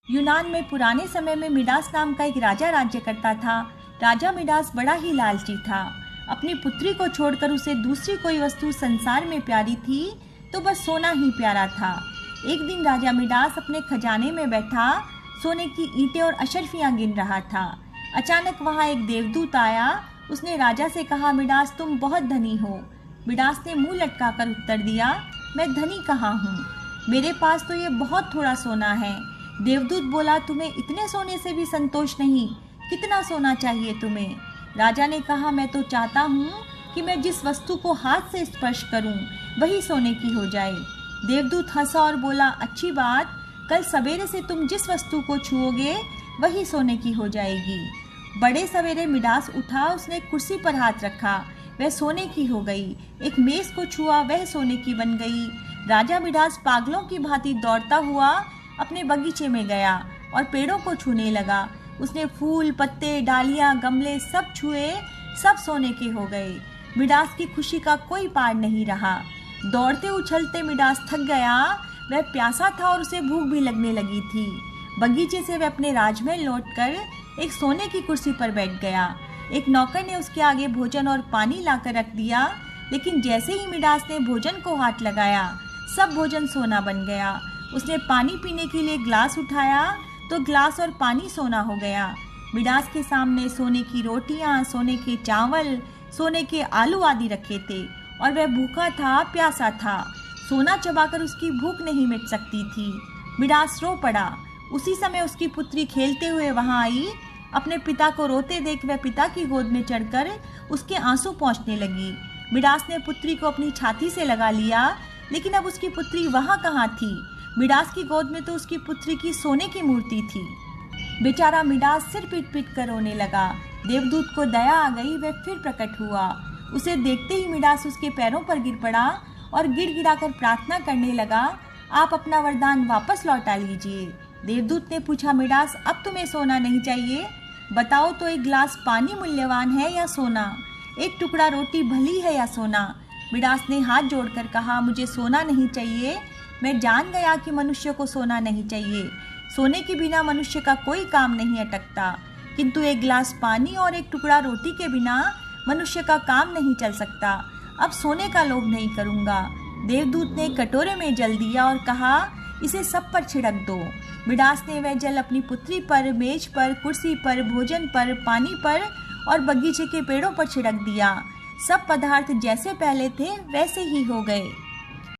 यूनान में पुराने समय में मिडास नाम का एक राजा राज्य करता था। राजा मिडास बड़ा ही लालची था। अपनी पुत्री को छोड़कर उसे दूसरी कोई वस्तु संसार में प्यारी थी तो बस सोना ही प्यारा था। एक दिन राजा मिडास अपने खजाने में बैठा सोने की ईंटें और अशर्फियां गिन रहा था। अचानक वहां एक देवदूत आया। उसने राजा से कहा, मिडास तुम बहुत धनी हो। मिडास ने मुंह लटकाकर उत्तर दिया, मैं धनी कहाँ हूँ, मेरे पास तो ये बहुत थोड़ा सोना है। देवदूत बोला, तुम्हें इतने सोने से भी संतोष नहीं, कितना सोना चाहिए तुम्हें? राजा ने कहा, मैं तो चाहता हूँ कि मैं जिस वस्तु को हाथ से स्पर्श करूँ वही सोने की हो जाए। देवदूत हंसा और बोला, अच्छी बात, कल सवेरे से तुम जिस वस्तु को छुओगे वही सोने की हो जाएगी। बड़े सवेरे मिडास उठा, उसने कुर्सी पर हाथ रखा, वह सोने की हो गई। एक मेज को छुआ, वह सोने की बन गई। राजा मिडास पागलों की भांति दौड़ता हुआ अपने बगीचे में गया और पेड़ों को छूने लगा। उसने फूल, पत्ते, डालियां, गमले सब छुए, सब सोने के हो गए। मिडास की खुशी का कोई पार नहीं रहा। दौड़ते उछलते मिडास थक गया। वह प्यासा था और उसे भूख भी लगने लगी थी। बगीचे से वह अपने राजमहल लौटकर एक सोने की कुर्सी पर बैठ गया। एक नौकर ने उसके आगे भोजन और पानी लाकर रख दिया, लेकिन जैसे ही मिडास ने भोजन को हाथ लगाया सब भोजन सोना बन गया। उसने पानी पीने के लिए ग्लास उठाया तो ग्लास और पानी सोना हो गया। मिडास के सामने सोने की रोटियां, सोने के चावल, सोने के आलू आदि रखे थे और वह भूखा था, प्यासा था। सोना चबाकर उसकी भूख नहीं मिट सकती थी। मिडास रो पड़ा। उसी समय उसकी पुत्री खेलते हुए वहां आई। अपने पिता को रोते देख वह पिता की गोद में चढ़कर उसके आंसू पोंछने लगी। मिडास ने पुत्री को अपनी छाती से लगा लिया, लेकिन अब उसकी पुत्री वहां कहाँ थी? मिडास की गोद में तो उसकी पुत्री की सोने की मूर्ति थी। बेचारा मिडास सिर पीट पीट कर रोने लगा। देवदूत को दया आ गई, वह फिर प्रकट हुआ। उसे देखते ही मिडास उसके पैरों पर गिर पड़ा और गिड़गिड़ाकर प्रार्थना करने लगा, आप अपना वरदान वापस लौटा लीजिए। देवदूत ने पूछा, मिडास अब तुम्हें सोना नहीं चाहिए? बताओ तो एक गिलास पानी मूल्यवान है या सोना? एक टुकड़ा रोटी भली है या सोना? मिडास ने हाथ जोड़कर कहा, मुझे सोना नहीं चाहिए। मैं जान गया कि मनुष्य को सोना नहीं चाहिए। सोने के बिना मनुष्य का कोई काम नहीं अटकता, किंतु एक गिलास पानी और एक टुकड़ा रोटी के बिना मनुष्य का काम नहीं चल सकता। अब सोने का लोभ नहीं करूँगा। देवदूत ने कटोरे में जल दिया और कहा, इसे सब पर छिड़क दो। मिडास ने वह जल अपनी पुत्री पर, मेज पर, कुर्सी पर, भोजन पर, पानी पर और बगीचे के पेड़ों पर छिड़क दिया। सब पदार्थ जैसे पहले थे वैसे ही हो गए।